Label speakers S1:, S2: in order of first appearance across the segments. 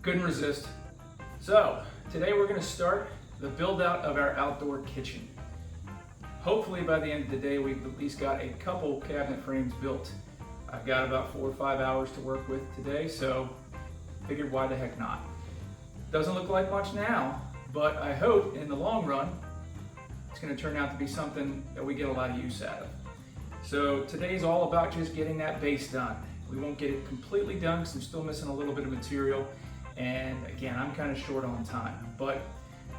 S1: Couldn't resist. So today we're going to start the build out of our outdoor kitchen. Hopefully by the end of the day we've at least got a couple cabinet frames built. I've got about 4 or 5 hours to work with today, so figured why the heck not. Doesn't look like much now, but I hope in the long run it's going to turn out to be something that we get a lot of use out of. So today's all about just getting that base done. We won't get it completely done because I'm still missing a little bit of material, and again I'm kind of short on time, but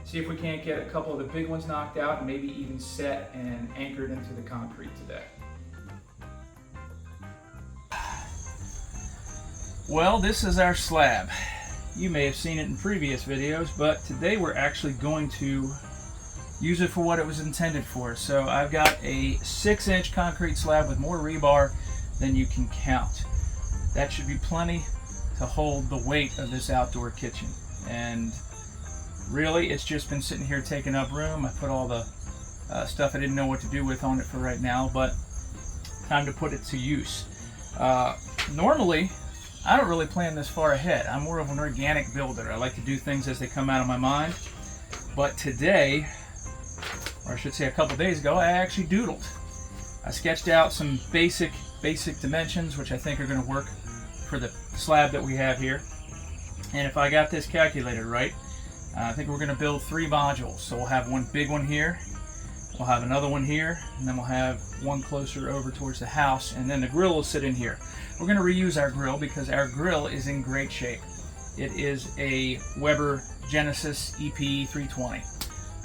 S1: see if we can't get a couple of the big ones knocked out and maybe even set and anchored into the concrete today. Well, this is our slab. You may have seen it in previous videos, but today we're actually going to use it for what it was intended for. So I've got a 6-inch concrete slab with more rebar than you can count. That should be plenty to hold the weight of this outdoor kitchen. And really, it's just been sitting here taking up room. I put all the stuff I didn't know what to do with on it for right now, but time to put it to use. Normally, I don't really plan this far ahead. I'm more of an organic builder. I like to do things as they come out of my mind. But today, or I should say a couple days ago, I actually doodled. I sketched out some basic dimensions, which I think are going to work for the slab that we have here. And if I got this calculated right, I think we're going to build 3 modules. So we'll have one big one here, we'll have another one here, and then we'll have one closer over towards the house, and then the grill will sit in here. We're going to reuse our grill because our grill is in great shape. It is a Weber Genesis EP 320,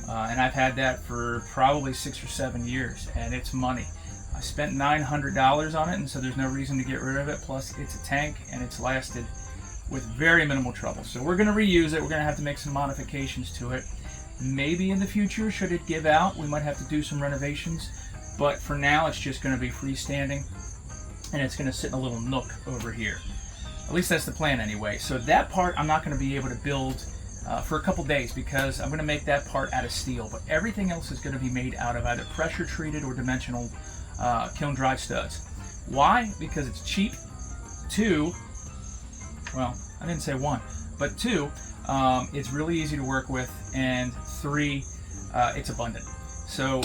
S1: and I've had that for probably 6 or 7 years, and it's money. I spent $900 on it, and so there's no reason to get rid of it. Plus, it's a tank, and it's lasted with very minimal trouble. So we're going to reuse it. We're going to have to make some modifications to it. Maybe in the future, should it give out, we might have to do some renovations. But for now, it's just going to be freestanding, and it's going to sit in a little nook over here. At least that's the plan anyway. So that part I'm not going to be able to build for a couple days because I'm going to make that part out of steel. But everything else is going to be made out of either pressure treated or dimensional kiln dried studs. Why? Because it's cheap. 2, well, I didn't say 1, but 2, it's really easy to work with, and 3, it's abundant. So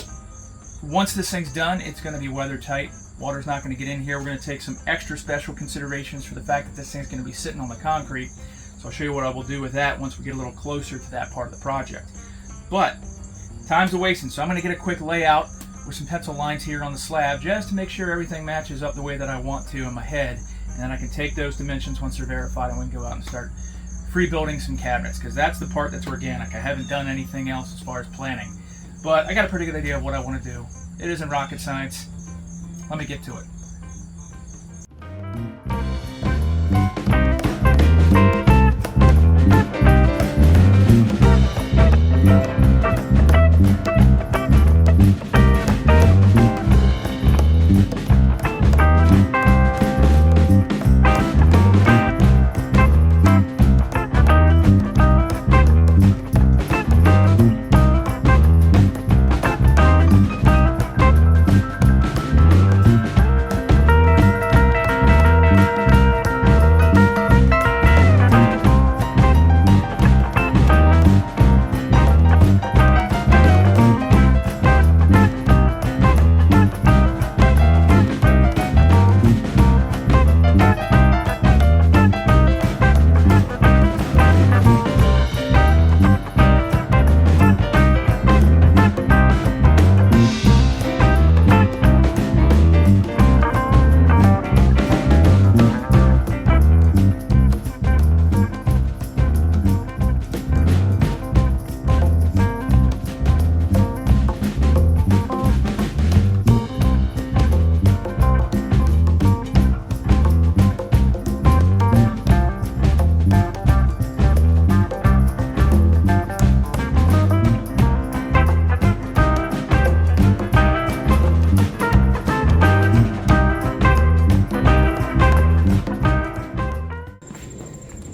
S1: once this thing's done, it's going to be weather tight. Water's not going to get in here. We're going to take some extra special considerations for the fact that this thing's going to be sitting on the concrete. So I'll show you what I will do with that once we get a little closer to that part of the project. But time's a wasting, so I'm going to get a quick layout with some pencil lines here on the slab just to make sure everything matches up the way that I want to in my head, and then I can take those dimensions once they're verified and we can go out and start free building some cabinets, because that's the part that's organic. I haven't done anything else as far as planning, but I got a pretty good idea of what I want to do. It isn't rocket science. Let me get to it.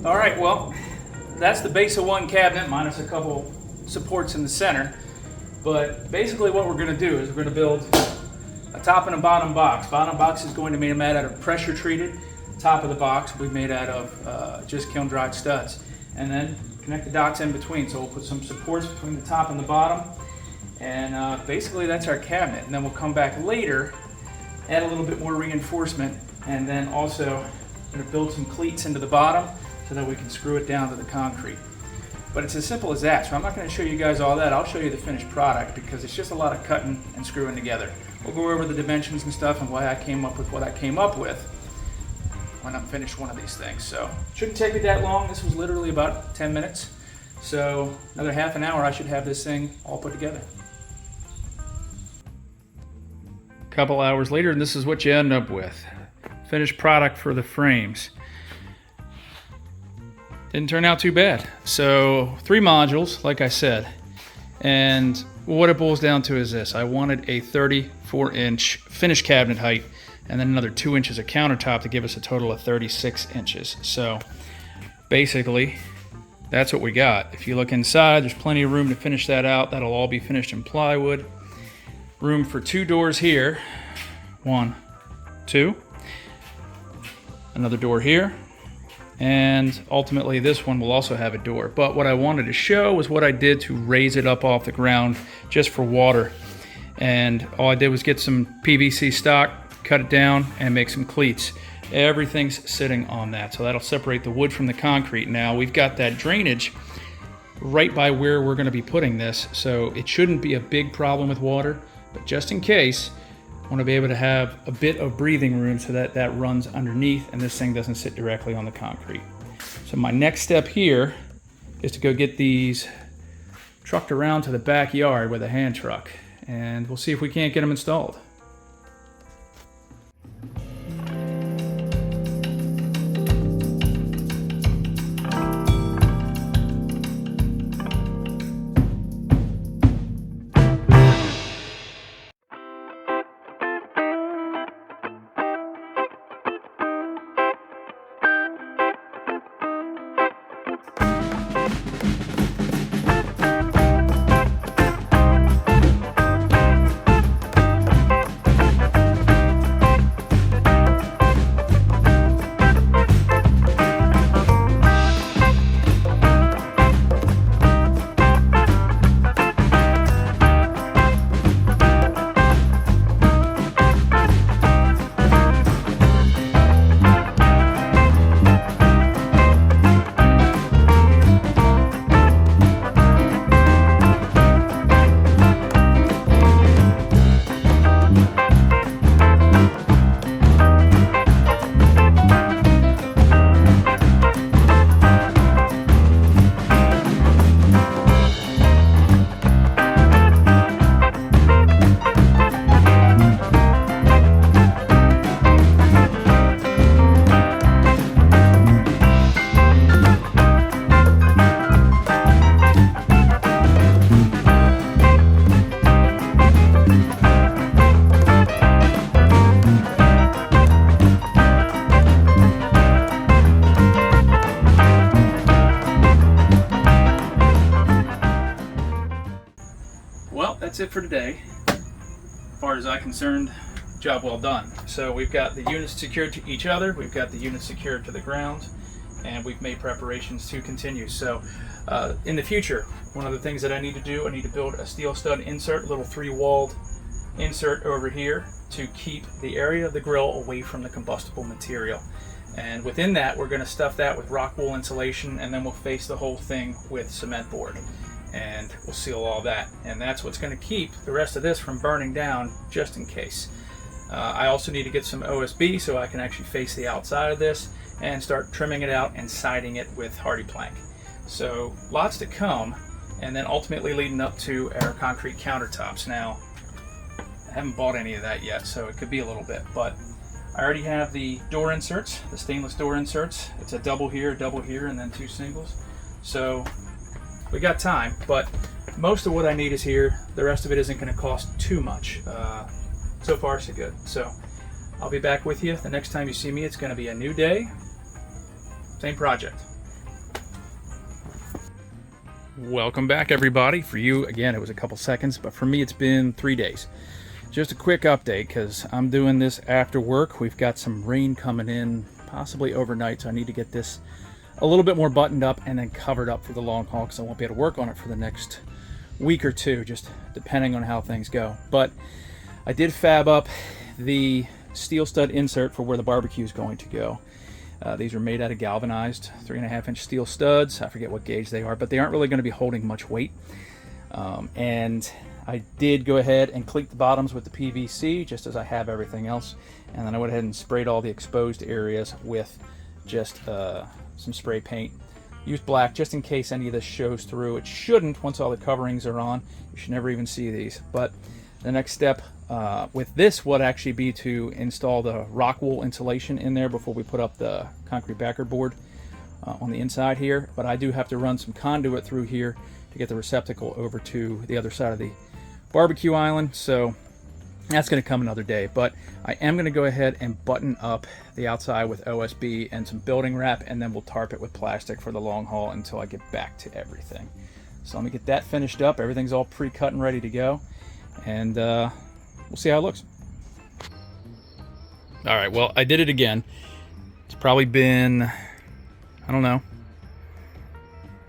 S1: Alright, well, that's the base of one cabinet minus a couple supports in the center. But basically what we're going to do is we're going to build a top and a bottom box. Bottom box is going to be made out of pressure treated. Top of the box will be made out of just kiln dried studs. and then connect the dots in between. So we'll put some supports between the top and the bottom, and basically that's our cabinet. And then we'll come back later, add a little bit more reinforcement, and then also going to build some cleats into the bottom so that we can screw it down to the concrete. But it's as simple as that, so I'm not going to show you guys all that. I'll show you the finished product because it's just a lot of cutting and screwing together. We'll go over the dimensions and stuff and why I came up with what I came up with when I'm finished one of these things. So shouldn't take me that long. This was literally about 10 minutes. So another half an hour I should have this thing all put together. A couple hours later, and this is what you end up with. Finished product for the frames. Didn't turn out too bad. So 3 modules, like I said, and what it boils down to is this. I wanted a 34-inch finished cabinet height and then another 2 inches of countertop to give us a total of 36 inches. So basically, that's what we got. If you look inside, there's plenty of room to finish that out. That'll all be finished in plywood. Room for 2 doors here. 1, 2. Another door here. And ultimately this one will also have a door. But what I wanted to show was what I did to raise it up off the ground just for water. And all I did was get some PVC stock, cut it down, and make some cleats. Everything's sitting on that, so that'll separate the wood from the concrete. Now we've got that drainage right by where we're going to be putting this, so it shouldn't be a big problem with water, but just in case, I want to be able to have a bit of breathing room so that that runs underneath and this thing doesn't sit directly on the concrete. So my next step here is to go get these trucked around to the backyard with a hand truck, and we'll see if we can't get them installed. That's it for today. As far as I'm concerned, job well done. So we've got the units secured to each other, we've got the units secured to the ground, and we've made preparations to continue. So in the future, one of the things that I need to do, I need to build a steel stud insert, a little 3-walled insert over here to keep the area of the grill away from the combustible material. And within that, we're going to stuff that with rock wool insulation, and then we'll face the whole thing with cement board. And we'll seal all that. And that's what's going to keep the rest of this from burning down, just in case. I also need to get some OSB so I can actually face the outside of this and start trimming it out and siding it with hardy plank. So lots to come, and then ultimately leading up to our concrete countertops. Now, I haven't bought any of that yet, so it could be a little bit, but I already have the door inserts, the stainless door inserts. It's a double here, and then 2 singles. So we got time, but most of what I need is here. The rest of it isn't going to cost too much. So far, so good. So I'll be back with you. The next time you see me, it's going to be a new day, same project. Welcome back, everybody. For you, again, it was a couple seconds, but for me, it's been 3 days. Just a quick update, because I'm doing this after work. We've got some rain coming in, possibly overnight, so I need to get this a little bit more buttoned up and then covered up for the long haul, because I won't be able to work on it for the next week or two, just depending on how things go. But I did fab up the steel stud insert for where the barbecue is going to go. These are made out of galvanized 3.5-inch steel studs. I forget what gauge they are, but they aren't really going to be holding much weight. And I did go ahead and cleat the bottoms with the PVC, just as I have everything else. And then I went ahead and sprayed all the exposed areas with just some spray paint. Use black just in case any of this shows through. It shouldn't once all the coverings are on. You should never even see these. But the next step with this would actually be to install the rock wool insulation in there before we put up the concrete backer board on the inside here. But I do have to run some conduit through here to get the receptacle over to the other side of the barbecue island. So that's going to come another day. But I am going to go ahead and button up the outside with OSB and some building wrap, and then we'll tarp it with plastic for the long haul until I get back to everything. So let me get that finished up. Everything's all pre-cut and ready to go, and we'll see how it looks. All right, well, I did it again. It's probably been, I don't know,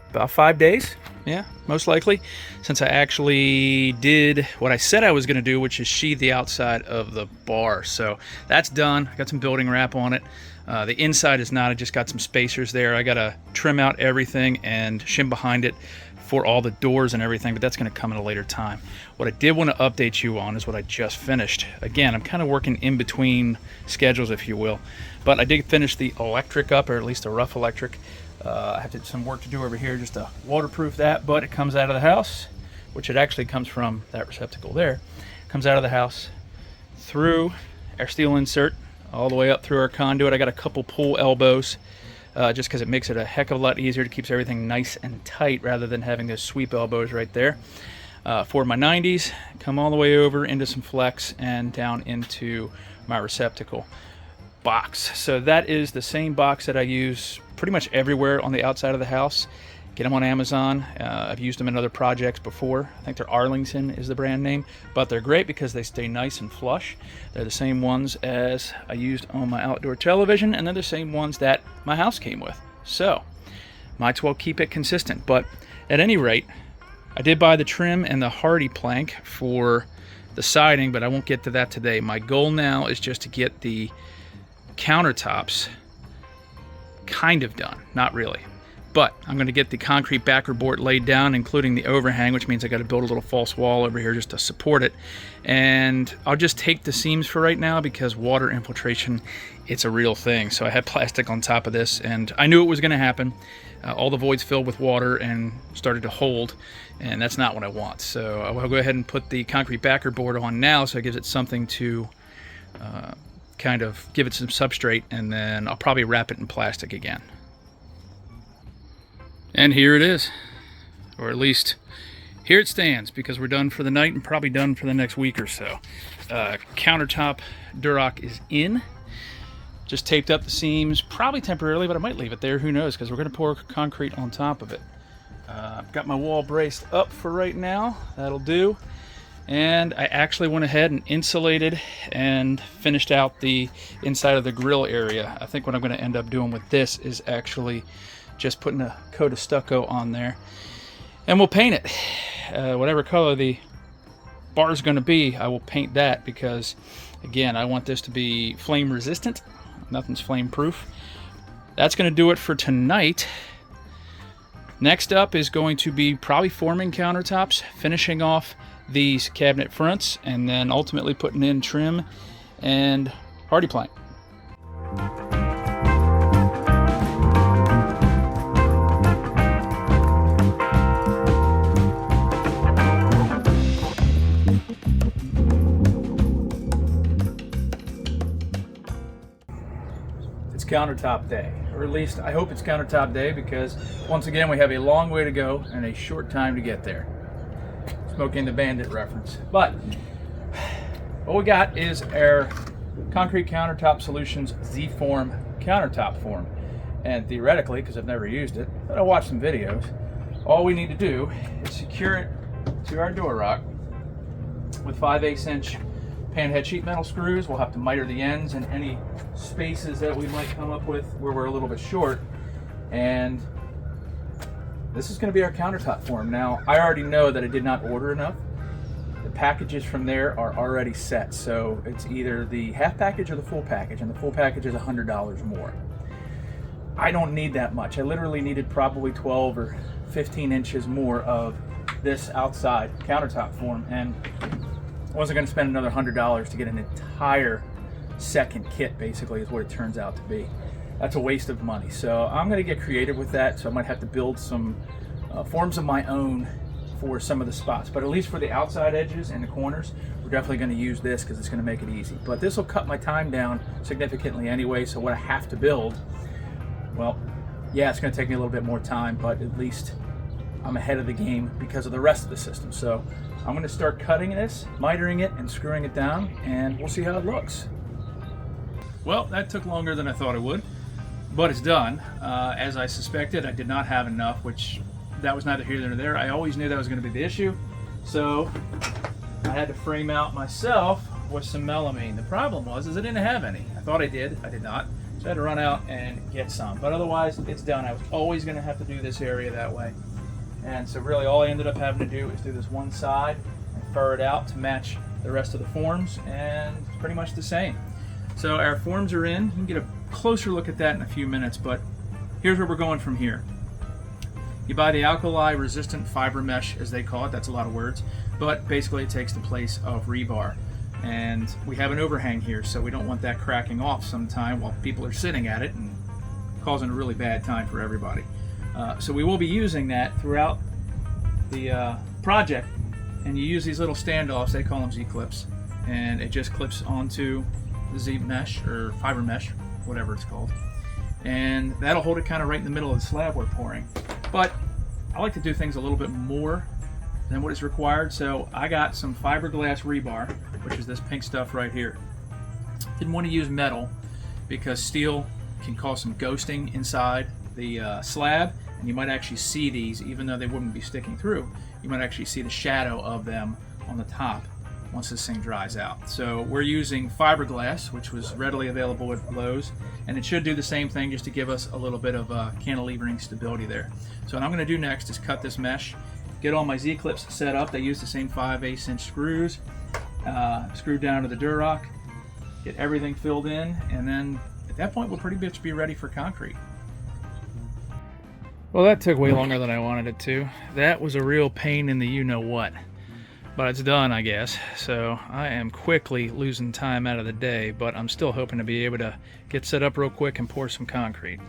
S1: about 5 days. Yeah, most likely, since I actually did what I said I was going to do, which is sheathe the outside of the bar. So that's done. I got some building wrap on it. The inside is not. I just got some spacers there. I got to trim out everything and shim behind it for all the doors and everything, but that's going to come at a later time. What I did want to update you on is what I just finished. Again, I'm kind of working in between schedules, if you will, but I did finish the electric up, or at least a rough electric. I have to do some work to do over here just to waterproof that, but it comes out of the house, which it actually comes from that receptacle there. It comes out of the house through our steel insert all the way up through our conduit. I got a couple pull elbows just because it makes it a heck of a lot easier. It keeps everything nice and tight rather than having those sweep elbows right there. For my 90s, come all the way over into some flex and down into my receptacle box. So that is the same box that I use pretty much everywhere on the outside of the house. Get them on Amazon. I've used them in other projects before. I think they're Arlington is the brand name, but they're great because they stay nice and flush. They're the same ones as I used on my outdoor television, and they're the same ones that my house came with. So might as well keep it consistent. But at any rate, I did buy the trim and the hardy plank for the siding, but I won't get to that today. My goal now is just to get the countertops kind of done, not really, but I'm going to get the concrete backer board laid down, including the overhang, which means I got to build a little false wall over here just to support it. And I'll just take the seams for right now because water infiltration, it's a real thing. So I had plastic on top of this, and I knew it was going to happen. All the voids filled with water and started to hold, and that's not what I want. So I will go ahead and put the concrete backer board on now, so it gives it something to kind of give it some substrate, and then I'll probably wrap it in plastic again. And here it is, or at least here it stands, because we're done for the night and probably done for the next week or so. Countertop Durock is in. Just taped up the seams, probably temporarily, but I might leave it there, who knows, because we're going to pour concrete on top of it. I've got my wall braced up for right now. That'll do. And I actually went ahead and insulated and finished out the inside of the grill area. I think what I'm going to end up doing with this is actually just putting a coat of stucco on there, and we'll paint it. Whatever color the bar is going to be, I will paint that, because again, I want this to be flame resistant. Nothing's flame proof. That's going to do it for tonight. Next up is going to be probably forming countertops, finishing off these cabinet fronts, and then ultimately putting in trim and hardy plank. It's countertop day, or at least I hope it's countertop day, because once again we have a long way to go and a short time to get there. Smokey and the Bandit reference. But what we got is our Concrete Countertop Solutions Z-Form countertop form. And theoretically, because I've never used it, but I watched some videos, all we need to do is secure it to our door rock with 5/8" panhead sheet metal screws. We'll have to miter the ends and any spaces that we might come up with where we're a little bit short. And this is going to be our countertop form. Now, I already know that I did not order enough. The packages from there are already set, so it's either the half package or the full package, and the full package is $100 more. I don't need that much. I literally needed probably 12 or 15 inches more of this outside countertop form, and I wasn't going to spend another $100 to get an entire second kit, basically, is what it turns out to be. That's a waste of money. So I'm going to get creative with that, so I might have to build some forms of my own for some of the spots. But at least for the outside edges and the corners, we're definitely going to use this because it's going to make it easy. But this will cut my time down significantly anyway, so what I have to build, well, yeah, it's going to take me a little bit more time, but at least I'm ahead of the game because of the rest of the system. So I'm going to start cutting this, mitering it, and screwing it down, and we'll see how it looks. Well, that took longer than I thought it would, but it's done. As I suspected, I did not have enough, which that was neither here nor there. I always knew that was going to be the issue, so I had to frame out myself with some melamine. The problem was I didn't have any. I thought I did. I did not. So I had to run out and get some. But otherwise, it's done. I was always going to have to do this area that way. And so really all I ended up having to do is do this one side and fur it out to match the rest of the forms, and it's pretty much the same. So our forms are in. You can get a closer look at that in a few minutes, but here's where we're going from here. You buy the alkali resistant fiber mesh, as they call it. That's a lot of words, but basically it takes the place of rebar. And we have an overhang here, so we don't want that cracking off sometime while people are sitting at it and causing a really bad time for everybody. So we will be using that throughout the project, and you use these little standoffs, they call them Z-clips, and it just clips onto the Z-mesh or fiber mesh, whatever it's called, and that'll hold it kind of right in the middle of the slab we're pouring. But I like to do things a little bit more than what is required, so I got some fiberglass rebar, which is this pink stuff right here. Didn't want to use metal because steel can cause some ghosting inside the slab, and you might actually see these, even though they wouldn't be sticking through, you might actually see the shadow of them on the top once this thing dries out. So we're using fiberglass, which was readily available at Lowe's, and it should do the same thing just to give us a little bit of cantilevering stability there. So what I'm going to do next is cut this mesh, get all my Z-clips set up. They use the same 5/8 inch screws, screwed down to the Durock, get everything filled in, and then at that point we'll pretty much be ready for concrete. Well, that took way longer than I wanted it to. That was a real pain in the you-know-what. But it's done, I guess. So I am quickly losing time out of the day, but I'm still hoping to be able to get set up real quick and pour some concrete.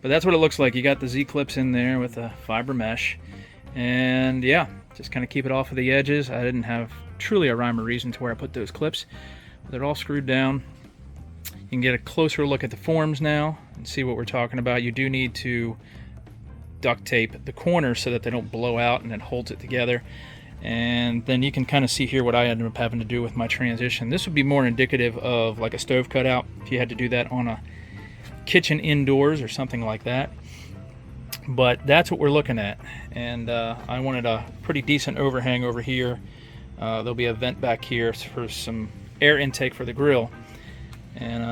S1: But that's what it looks like. You got the Z-clips in there with the fiber mesh. And yeah, just kind of keep it off of the edges. I didn't have truly a rhyme or reason to where I put those clips. But they're all screwed down. You can get a closer look at the forms now and see what we're talking about. You do need to duct tape the corners so that they don't blow out, and it holds it together. And then you can kind of see here what I ended up having to do with my transition. This would be more indicative of like a stove cutout if you had to do that on a kitchen indoors or something like that. But that's what we're looking at. And I wanted a pretty decent overhang over here. There'll be a vent back here for some air intake for the grill. And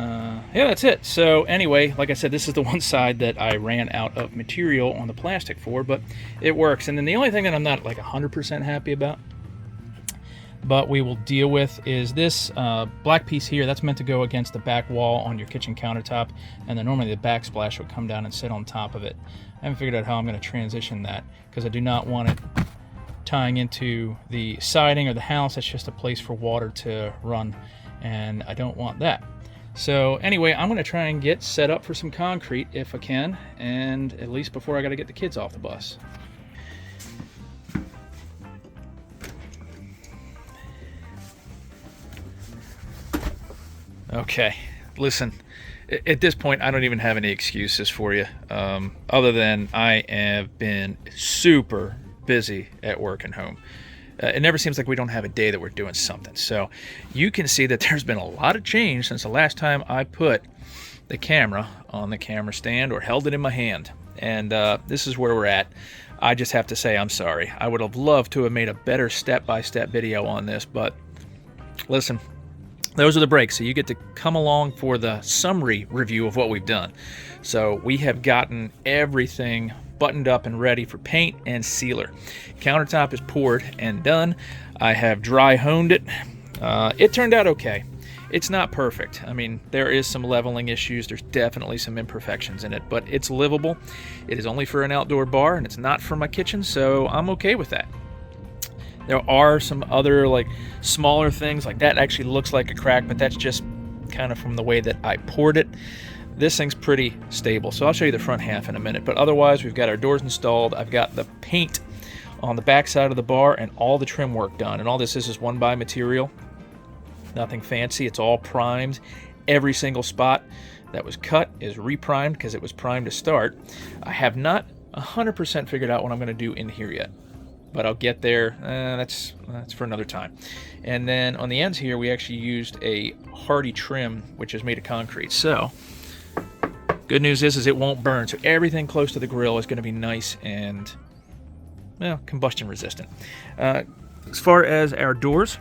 S1: yeah, that's it. So anyway, like I said, this is the one side that I ran out of material on the plastic for, but it works. And then the only thing that I'm not like 100% happy about, but we will deal with, is this black piece here. That's meant to go against the back wall on your kitchen countertop, and then normally the backsplash would come down and sit on top of it. I haven't figured out how I'm going to transition that because I do not want it tying into the siding or the house. That's just a place for water to run, and I don't want that. So anyway, I'm going to try and get set up for some concrete if I can, and at least before I got to get the kids off the bus. Okay, listen, at this point I don't even have any excuses for you, other than I have been super busy at work and home. It never seems like we don't have a day that we're doing something. So you can see that there's been a lot of change since the last time I put the camera on the camera stand or held it in my hand. And this is where we're at. I just have to say I'm sorry. I would have loved to have made a better step-by-step video on this, but listen, those are the breaks. So you get to come along for the summary review of what we've done. So we have gotten everything buttoned up and ready for paint and sealer. Countertop is poured and done. I have dry honed it. It turned out okay. It's not perfect. I mean, there is some leveling issues. There's definitely some imperfections in it, but it's livable. It is only for an outdoor bar, and it's not for my kitchen, so I'm okay with that. There are some other like smaller things, like that actually looks like a crack, but that's just kind of from the way that I poured it. This thing's pretty stable, so I'll show you the front half in a minute. But otherwise, we've got our doors installed. I've got the paint on the back side of the bar and all the trim work done. And all this is one-by material. Nothing fancy. It's all primed. Every single spot that was cut is reprimed because it was primed to start. I have not 100% figured out what I'm going to do in here yet, but I'll get there. That's for another time. And then on the ends here, we actually used a hardy trim, which is made of concrete. So good news is it won't burn. So everything close to the grill is going to be nice and, well, combustion resistant. As far as our doors,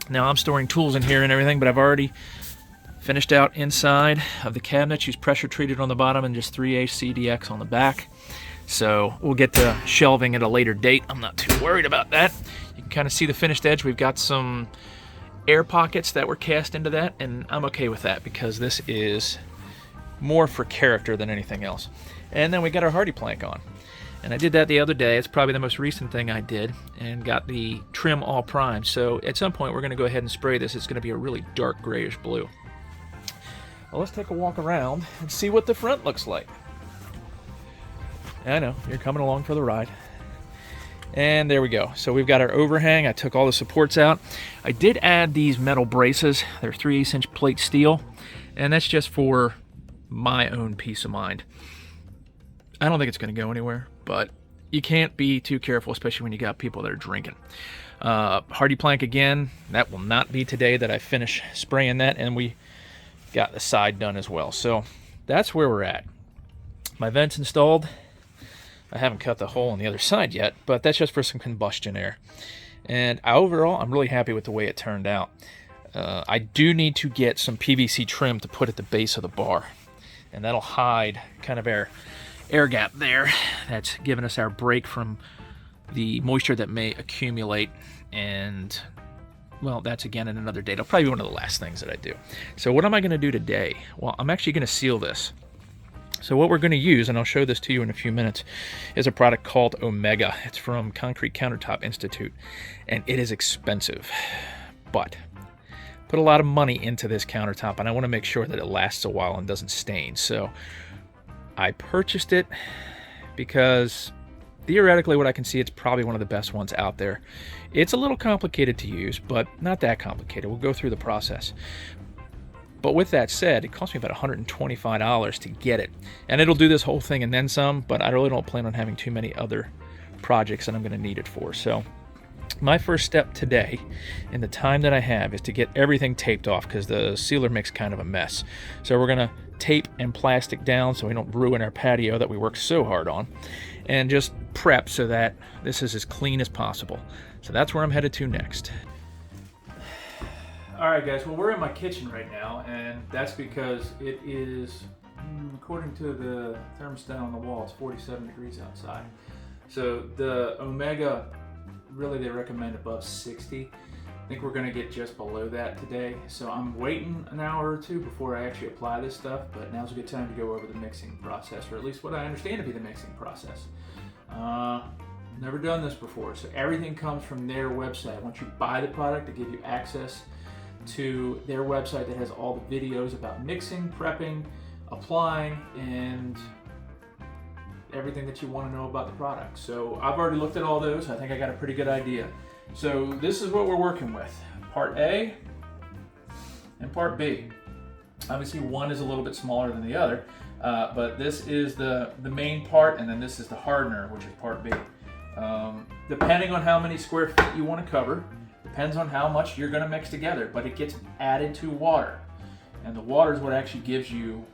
S1: now I'm storing tools in here and everything, but I've already finished out inside of the cabinets. Used pressure treated on the bottom and just 3/8 CDX on the back. So we'll get to shelving at a later date. I'm not too worried about that. You can kind of see the finished edge. We've got some air pockets that were cast into that, and I'm okay with that because this is more for character than anything else. And then we got our hardy plank on. And I did that the other day. It's probably the most recent thing I did, and got the trim all primed. So at some point we're going to go ahead and spray this. It's going to be a really dark grayish blue. Well, let's take a walk around and see what the front looks like. I know, you're coming along for the ride. And there we go. So we've got our overhang. I took all the supports out. I did add these metal braces. They're 3/8 inch plate steel, and that's just for my own peace of mind. I don't think it's going to go anywhere, but you can't be too careful, especially when you got people that are drinking. Hardy plank again. That will not be today that I finish spraying that, and we got the side done as well. So that's where we're at. My vents installed. I haven't cut the hole on the other side yet, but that's just for some combustion air. And overall, I'm really happy with the way it turned out. I do need to get some PVC trim to put at the base of the bar, and that'll hide kind of our air gap there. That's giving us our break from the moisture that may accumulate. And, well, that's again in another day. It'll probably be one of the last things that I do. So what am I going to do today? Well, I'm actually going to seal this. So what we're going to use, and I'll show this to you in a few minutes, is a product called Omega. It's from Concrete Countertop Institute, and it is expensive, but put a lot of money into this countertop, and I want to make sure that it lasts a while and doesn't stain. So I purchased it because theoretically what I can see, it's probably one of the best ones out there. It's a little complicated to use, but not that complicated. We'll go through the process. But with that said, it cost me about $125 to get it. And it'll do this whole thing and then some, but I really don't plan on having too many other projects that I'm going to need it for. So my first step today, in the time that I have, is to get everything taped off because the sealer mix kind of a mess. So we're going to tape and plastic down so we don't ruin our patio that we worked so hard on, and just prep so that this is as clean as possible. So that's where I'm headed to next. All right, guys, well, we're in my kitchen right now, and that's because it is, according to the thermostat on the wall, it's 47 degrees outside. So the Omega, really they recommend above 60. I think we're gonna get just below that today. So I'm waiting an hour or two before I actually apply this stuff, but now's a good time to go over the mixing process, or at least what I understand to be the mixing process. Never done this before, so everything comes from their website. Once you buy the product, they give you access to their website that has all the videos about mixing, prepping, applying, and everything that you want to know about the product. So I've already looked at all those. I think I got a pretty good idea. So this is what we're working with. Part A and Part B. Obviously one is a little bit smaller than the other, but this is the main part, and then this is the hardener, which is Part B. Depending on how many square feet you want to cover, depends on how much you're going to mix together, but it gets added to water, and the water is what actually gives you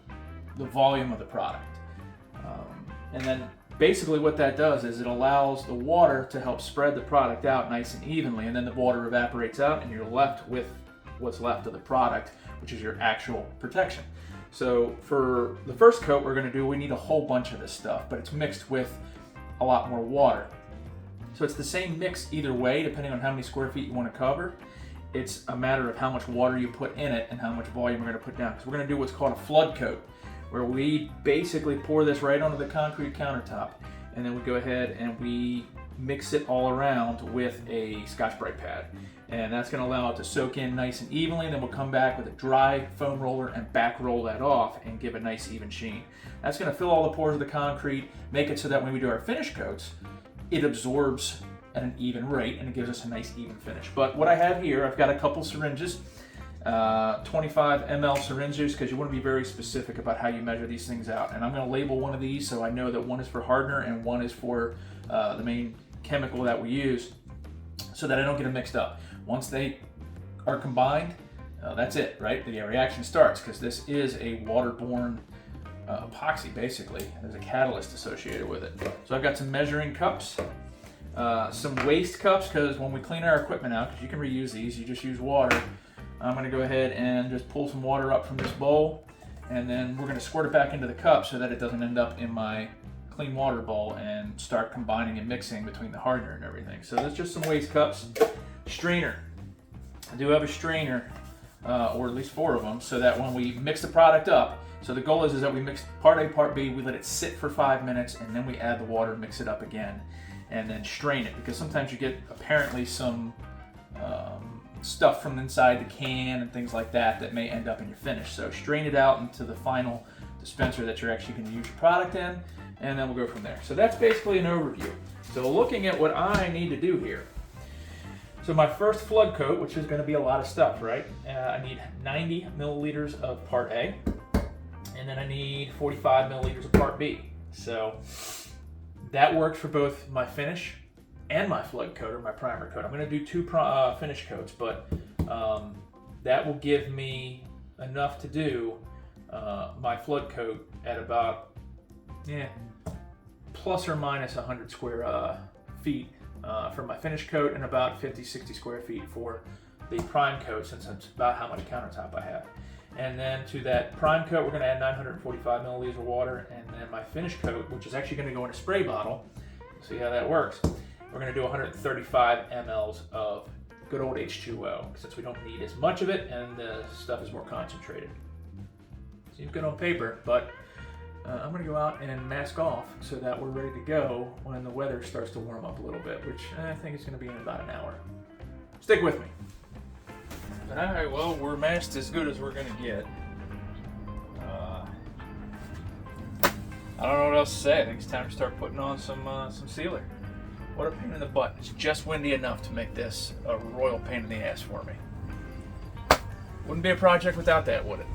S1: the volume of the product. And then basically what that does is it allows the water to help spread the product out nice and evenly, and then the water evaporates out and you're left with what's left of the product, which is your actual protection. So for the first coat we're going to do, we need a whole bunch of this stuff, but it's mixed with a lot more water. So it's the same mix either way, depending on how many square feet you want to cover. It's a matter of how much water you put in it and how much volume we're going to put down. Because we're going to do what's called a flood coat, where we basically pour this right onto the concrete countertop, and then we go ahead and we mix it all around with a Scotch-Brite pad. And that's going to allow it to soak in nice and evenly, and then we'll come back with a dry foam roller and back roll that off and give a nice even sheen. That's going to fill all the pores of the concrete, make it so that when we do our finish coats, it absorbs at an even rate and it gives us a nice even finish. But what I have here, I've got a couple syringes, 25 ml syringes, because you want to be very specific about how you measure these things out. And I'm going to label one of these so I know that one is for hardener and one is for the main chemical that we use, so that I don't get them mixed up. Once they are combined, that's it, right? The reaction starts, because this is a waterborne epoxy, basically. There's a catalyst associated with it. So I've got some measuring cups, some waste cups, because when we clean our equipment out, because you can reuse these, you just use water. I'm going to go ahead and just pull some water up from this bowl, and then we're going to squirt it back into the cup so that it doesn't end up in my clean water bowl and start combining and mixing between the hardener and everything. So there's just some waste cups. Strainer. I do have a strainer, or at least 4 of them, so that when we mix the product up, so the goal is that we mix part A, part B, we let it sit for 5 minutes, and then we add the water, mix it up again, and then strain it, because sometimes you get apparently some stuff from inside the can and things like that that may end up in your finish. So strain it out into the final dispenser that you're actually going to use your product in, and then we'll go from there. So that's basically an overview. So looking at what I need to do here. So my first flood coat, which is going to be a lot of stuff, right? I need 90 milliliters of part A, and then I need 45 milliliters of part B. So that works for both my finish and my flood coat, or my primer coat. I'm going to do 2 finish coats, but that will give me enough to do my flood coat at about plus or minus 100 square feet for my finish coat, and about 50-60 square feet for the prime coat, since that's about how much countertop I have. And then to that prime coat, we're going to add 945 milliliters of water, and then my finish coat, which is actually going to go in a spray bottle, see how that works. We're going to do 135 mLs of good old H2O, since we don't need as much of it and the stuff is more concentrated. Seems good on paper, but I'm going to go out and mask off so that we're ready to go when the weather starts to warm up a little bit, which I think is going to be in about an hour. Stick with me. Alright, well, we're masked as good as we're going to get. I don't know what else to say. I think it's time to start putting on some sealer. What a pain in the butt. It's just windy enough to make this a royal pain in the ass for me. Wouldn't be a project without that, would it?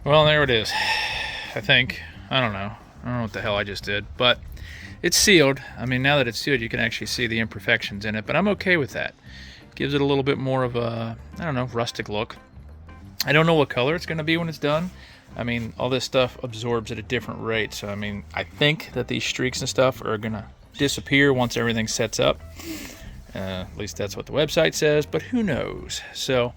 S1: Well, there it is. I think. I don't know what the hell I just did, but it's sealed. I mean, now that it's sealed, you can actually see the imperfections in it, but I'm okay with that. Gives it a little bit more of a, I don't know, rustic look. I don't know what color it's going to be when it's done. I mean, all this stuff absorbs at a different rate, so I mean, I think that these streaks and stuff are going to disappear once everything sets up. At least that's what the website says, but who knows? So,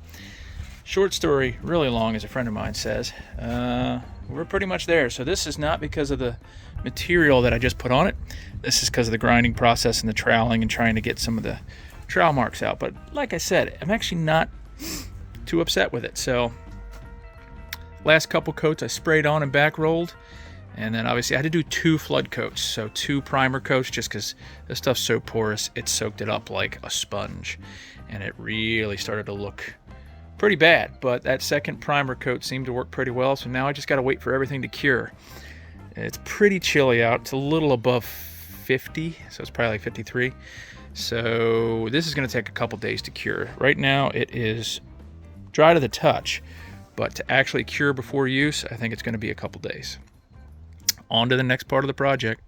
S1: short story, really long, as a friend of mine says. We're pretty much there. So this is not because of the material that I just put on it. This is because of the grinding process and the troweling and trying to get some of the trowel marks out. But like I said, I'm actually not too upset with it. So last couple coats I sprayed on and back rolled, and then obviously I had to do 2 flood coats, so 2 primer coats, just because this stuff's so porous it soaked it up like a sponge, and it really started to look pretty bad. But that second primer coat seemed to work pretty well, so now I just got to wait for everything to cure. It's pretty chilly out. It's a little above 50, so it's probably like 53. So this is going to take a couple days to cure. Right now it is dry to the touch, but to actually cure before use, I think it's going to be a couple days. On to the next part of the project.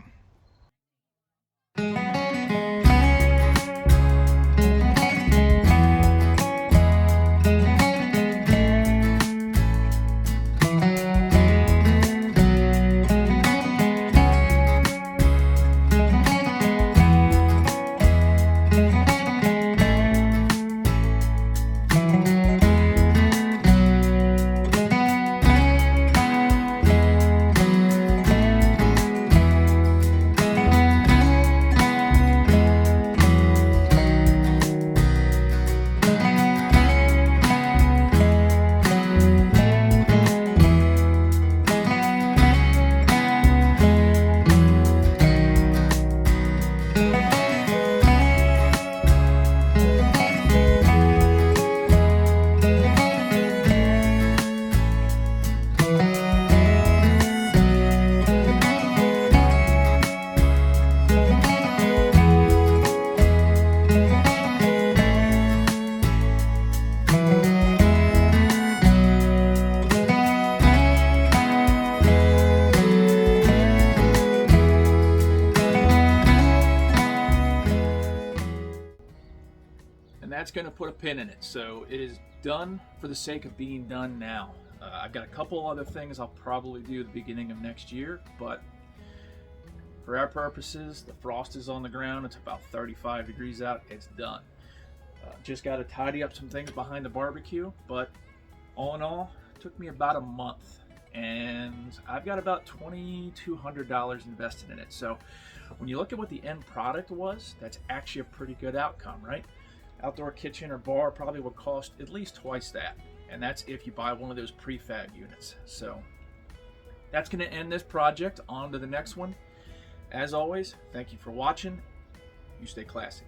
S1: And that's going to put a pin in it. So it is done for the sake of being done now. I've got a couple other things I'll probably do at the beginning of next year, but for our purposes, the frost is on the ground. It's about 35 degrees out. It's done. Just got to tidy up some things behind the barbecue, but all in all, it took me about a month, and I've got about $2,200 invested in it. So when you look at what the end product was, that's actually a pretty good outcome, right? Outdoor kitchen or bar probably would cost at least twice that, and that's if you buy one of those prefab units. So that's going to end this project. On to the next one. As always, thank you for watching. You stay classy.